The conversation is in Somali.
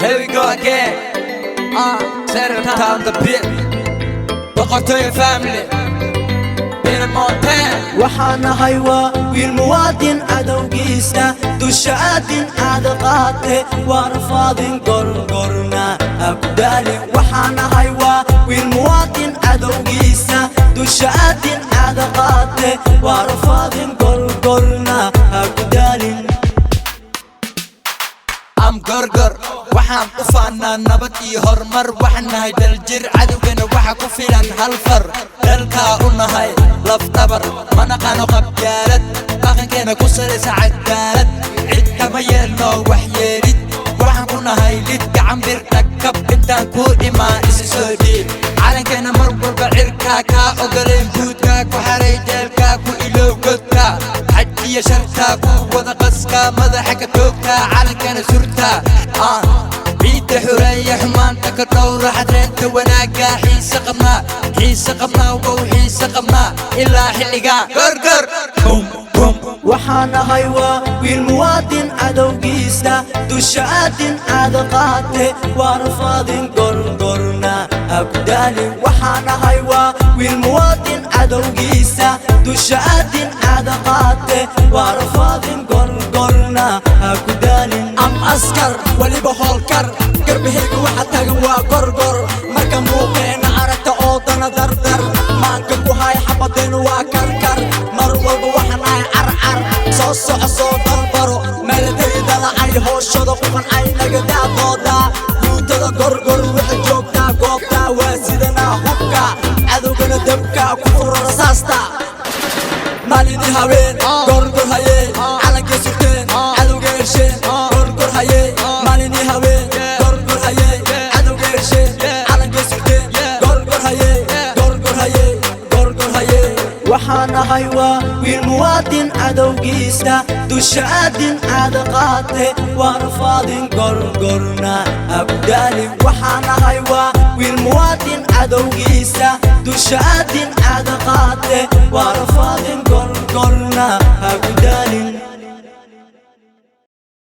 Here we go again. Settle down the beat. Boqortooyo family. Been a mountain. waxaan ahay waa wiil muwaadin cadowgiisa dusha aadin aada qaate waa rafaadin gorgorna abdaalin waxaan ahay waa wiil muwaadin cadowgiisa dusha aadin aada qaate waa rafaadin gorgorna abdaalin am gorgor waxaan ku faanaa nabad iyo horumar waxaan nahay daljir cadowgana waxa ku filan hal far dalkaa u nahay laf dhabar ma naqaano qabyaalad dhaqankeena ku salaysa cadaalad cid kama yeelno wax yeelid waxaan ku nahay lid gacan bir dhagkab intaan ku imaan isi soo dhiib calankeena mar walba cirkaa kaa ogoleen guudkaa ku xaray jeelkaa ku ilow godkaa xaj iyo shartaa ku wada qaskaa madaxa ka toogtaa calankeena surtaa ciidda xureeya xumaanta ka dhowra xadreenta wanaaggaa xiise qabnaa wow xiise qabnaa ilaa xilligaa gorgor waxaan ahay waa wiil muwaadin cadowgiisa dusha aadin aada qaate waa rafaadin gorgorna abdaalin waxaan ahay waa wiil muwaadin cadowgiisa dusha aadin aada qaate waa rafaadin gorgorna abdaalin am askar waliba howlkar garbahayga waxa tagan waa gorgor marka muuqeena aragta oo dana dardar maanka ku hay xabadeenu waa karkar mar walba waxaan ahay carcar soo soco soo dalbaro meeladaydana ay hooshada quman ay naga daadooda guutada gorgor waxay joogtaa goobtaa waa sidanaa hubka cadowgana dabka ku furo rasaasta maalini haween gorgor hayey calanka surteen cadowga hesheen gorgor hayey maalini haween gorgor hayey cadowga hesheen calanka surteen gorgor hayey gorgor hayey gorgor hayey waxaan ahay waa wiil muwaadin cadowgiisa dusha aadin aada qaate waa rafaadin gorgorna abdaalin waxaan ahay waa wiil muwaadin cadowgiisa dusha aadin aada qaate waa rafaadin gorgorna abdaalin